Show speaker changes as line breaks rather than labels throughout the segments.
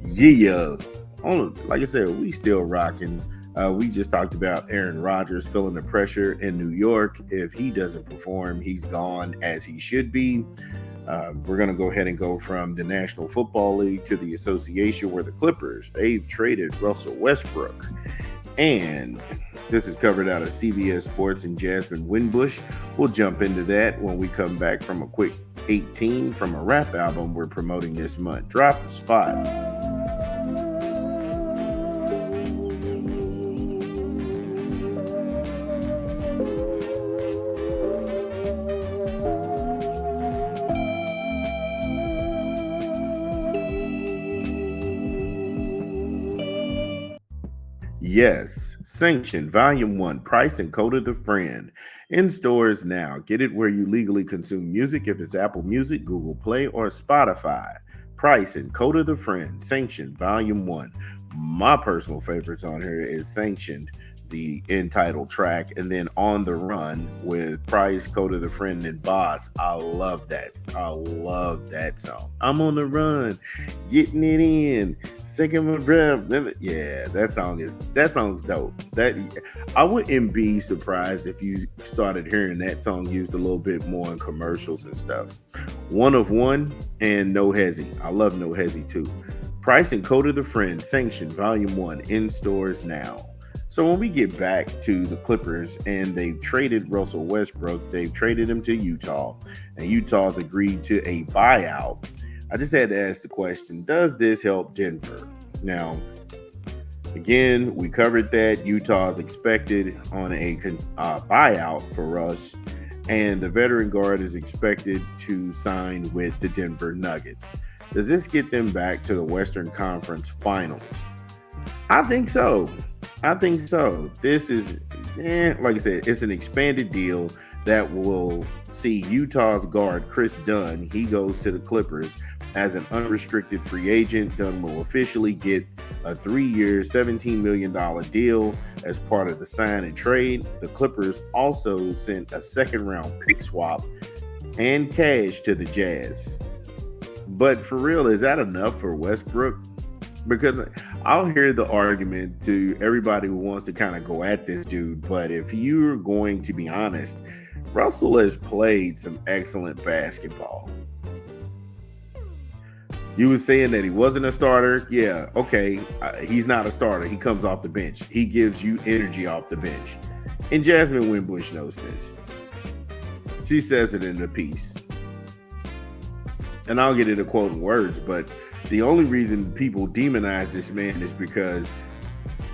Yeah. Like I said, we still rocking. We just talked about Aaron Rodgers feeling the pressure in New York. If he doesn't perform, he's gone as he should be. We're going to go ahead and go from the National Football League to the association where the Clippers, they've traded Russell Westbrook. And this is covered out of CBS Sports and Jasmine Winbush. We'll jump into that when we come back from a quick 18 from a rap album we're promoting this month. Drop the spot. Yes, Sanctioned Volume 1, Price and Code of the Friend. In stores now. Get it where you legally consume music if it's Apple Music, Google Play, or Spotify. Price and Code of the Friend, Sanctioned Volume 1. My personal favorites on here is Sanctioned, the entitled track, and then On the Run with Price, Code of the Friend, and Boss. I love that. I love that song. I'm on the run, getting it in. Second my breath. Yeah, that song's dope. That I wouldn't be surprised if you started hearing that song used a little bit more in commercials and stuff. One of One and No Hezzy. I love No Hezzy too. Price and Code of the Friend, Sanctioned Volume 1, in stores now. So when we get back to the Clippers and they've traded Russell Westbrook, they've traded him to Utah, and Utah's agreed to a buyout. I just had to ask the question, does this help Denver? Now, again, we covered that. Utah's expected on a buyout for Russ, and the veteran guard is expected to sign with the Denver Nuggets. Does this get them back to the Western Conference Finals? I think so. This is, like I said, it's an expanded deal that will see Utah's guard, Chris Dunn, he goes to the Clippers as an unrestricted free agent. Dunn will officially get a 3-year, $17 million deal as part of the sign and trade. The Clippers also sent a second-round pick swap and cash to the Jazz. But for real, is that enough for Westbrook? Because I'll hear the argument to everybody who wants to kind of go at this dude, but if you're going to be honest, Russell has played some excellent basketball. You were saying that he wasn't a starter. Yeah, okay. He's not a starter. He comes off the bench. He gives you energy off the bench. And Jasmine Winbush knows this. She says it in the piece. And I'll get into quoting words, but the only reason people demonize this man is because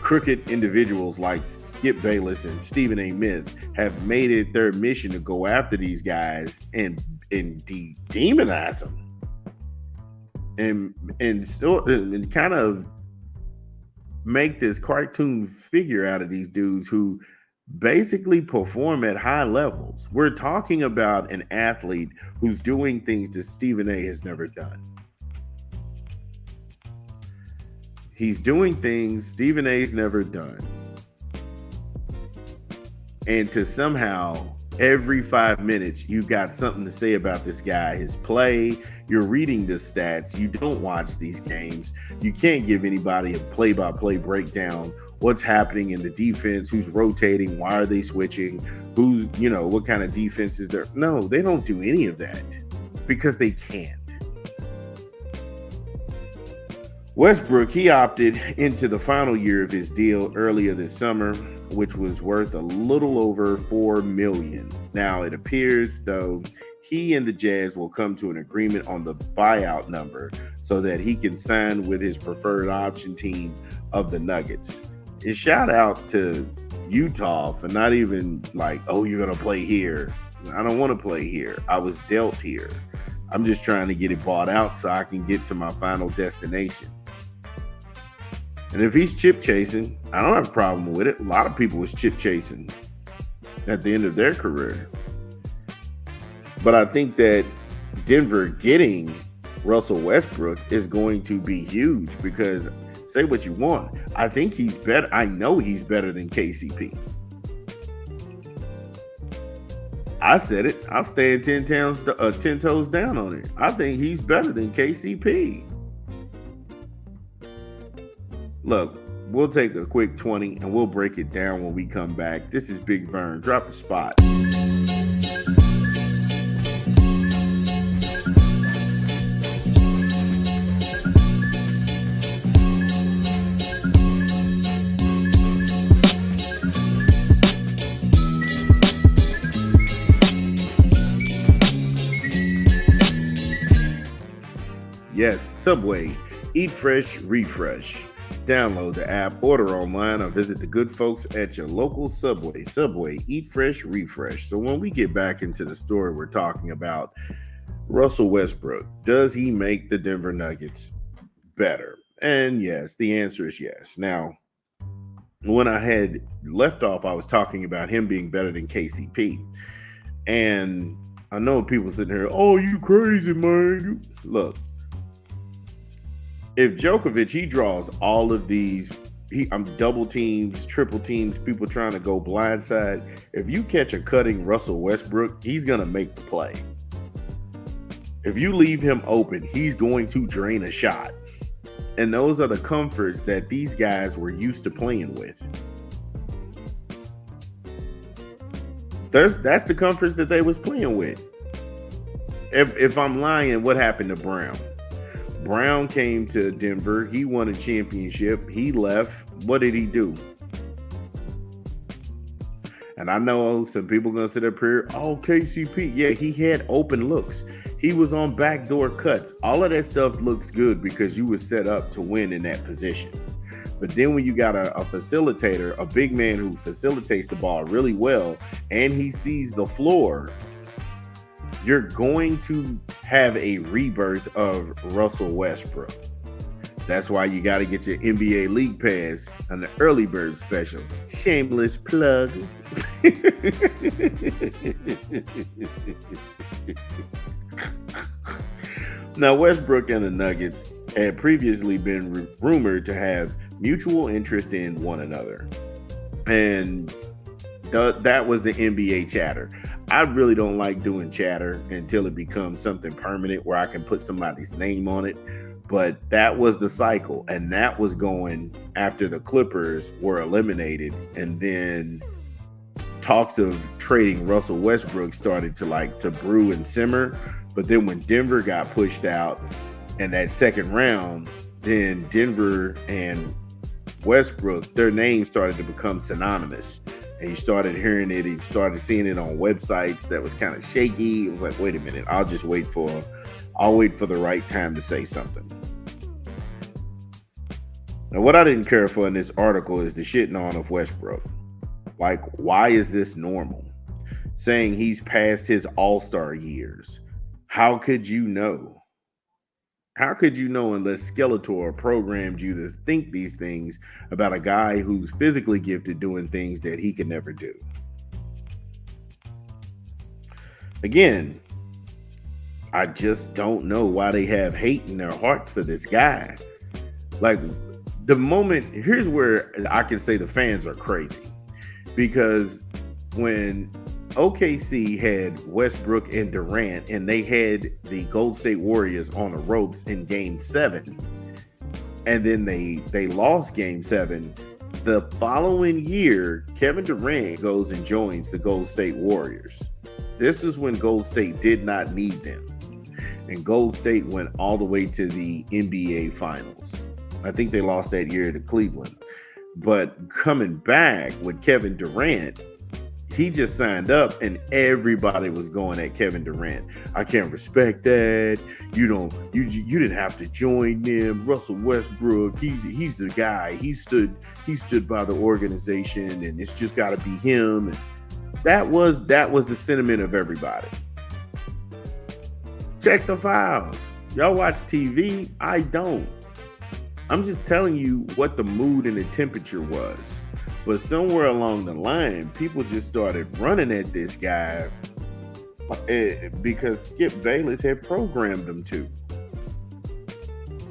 crooked individuals like Skip Bayless and Stephen A. Smith have made it their mission to go after these guys and demonize them. And kind of make this cartoon figure out of these dudes who basically perform at high levels. We're talking about an athlete who's doing things that Stephen A has never done. He's doing things Stephen A's never done. And to somehow every 5 minutes, you got something to say about this guy, his play. You're reading the stats. You don't watch these games. You can't give anybody a play-by-play breakdown. What's happening in the defense? Who's rotating? Why are they switching? Who's, what kind of defense is there? No, they don't do any of that because they can't. Westbrook, he opted into the final year of his deal earlier this summer, which was worth a little over $4 million. Now, it appears, though, he and the Jazz will come to an agreement on the buyout number so that he can sign with his preferred option team of the Nuggets. And shout out to Utah for not even like, oh, you're going to play here. I don't want to play here. I was dealt here. I'm just trying to get it bought out so I can get to my final destination. And if he's chip chasing, I don't have a problem with it. A lot of people was chip chasing at the end of their career. But I think that Denver getting Russell Westbrook is going to be huge because say what you want. I think he's better. I know he's better than KCP. I said it. I'll stand 10 toes down on it. I think he's better than KCP. Look, we'll take a quick 20 and we'll break it down when we come back. This is Big Vern. Drop the spot. Yes, Subway. Eat fresh, refresh. Download the app, order online, or visit the good folks at your local Subway. Subway, eat fresh, refresh. So when we get back into the story we're talking about, Russell Westbrook, does he make the Denver Nuggets better? And yes, the answer is yes. Now, when I had left off, I was talking about him being better than KCP. And I know people sitting here, oh, you crazy, man. Look. If Djokovic, he draws all of these, double teams, triple teams, people trying to go blindside. If you catch a cutting Russell Westbrook, he's going to make the play. If you leave him open, he's going to drain a shot. And those are the comforts that these guys were used to playing with. That's the comforts that they was playing with. If I'm lying, what happened to Brown? Brown came to Denver. He won a championship. He left. What did he do? And I know some people going to sit up here, oh, KCP. Yeah, he had open looks. He was on backdoor cuts. All of that stuff looks good because you were set up to win in that position. But then when you got a facilitator, a big man who facilitates the ball really well, and he sees the floor, you're going to have a rebirth of Russell Westbrook. That's why you got to get your NBA League Pass on the early bird special. Shameless plug. Now, Westbrook and the Nuggets had previously been rumored to have mutual interest in one another. And that was the NBA chatter. I really don't like doing chatter until it becomes something permanent where I can put somebody's name on it. But that was the cycle. And that was going after the Clippers were eliminated. And then talks of trading Russell Westbrook started to brew and simmer. But then when Denver got pushed out in that second round, then Denver and Westbrook, their names started to become synonymous. And you started hearing it, you started seeing it on websites that was kind of shaky. It was like, wait a minute, I'll wait for the right time to say something. Now, what I didn't care for in this article is the shitting on of Westbrook. Like, why is this normal? Saying he's past his all-star years. How could you know? How could you know unless Skeletor programmed you to think these things about a guy who's physically gifted doing things that he can never do? Again, I just don't know why they have hate in their hearts for this guy. Like, here's where I can say the fans are crazy. Because when OKC had Westbrook and Durant, and they had the Golden State Warriors on the ropes in Game 7, and then they lost Game 7. The following year, Kevin Durant goes and joins the Golden State Warriors. This is when Golden State did not need them, and Golden State went all the way to the NBA Finals. I think they lost that year to Cleveland. But coming back with Kevin Durant, he just signed up and everybody was going at Kevin Durant. I can't respect that. You didn't have to join them. Russell Westbrook, he's the guy. He stood by the organization, and it's just got to be him. And that was the sentiment of everybody. Check the files. Y'all watch TV? I don't. I'm just telling you what the mood and the temperature was. But somewhere along the line, people just started running at this guy because Skip Bayless had programmed him to.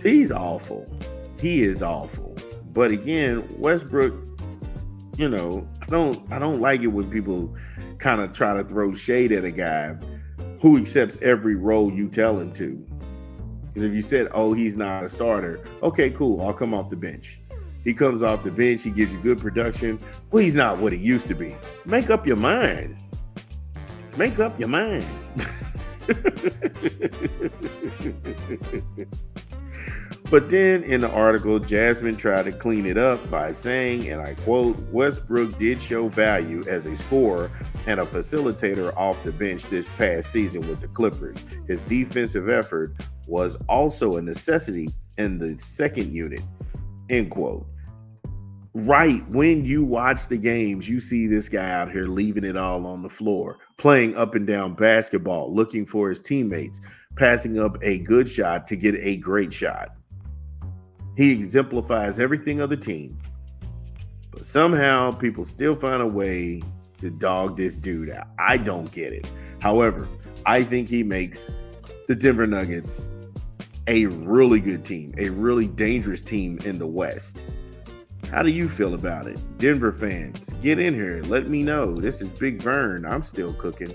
He's awful. He is awful. But again, Westbrook, I don't like it when people kind of try to throw shade at a guy who accepts every role you tell him to. Because if you said, "Oh, he's not a starter," okay, cool, I'll come off the bench. He comes off the bench, he gives you good production. Well, he's not what he used to be. Make up your mind. Make up your mind. But then in the article, Jasmine tried to clean it up by saying, and I quote, "Westbrook did show value as a scorer and a facilitator off the bench this past season with the Clippers. His defensive effort was also a necessity in the second unit," end quote. Right, when you watch the games, you see this guy out here leaving it all on the floor, playing up and down basketball, looking for his teammates, passing up a good shot to get a great shot. He exemplifies everything of the team, but somehow people still find a way to dog this dude out. I don't get it. However, I think he makes the Denver Nuggets a really good team, a really dangerous team in the West. How do you feel about it? Denver fans, get in here. Let me know. This is Big Vern. I'm still cooking.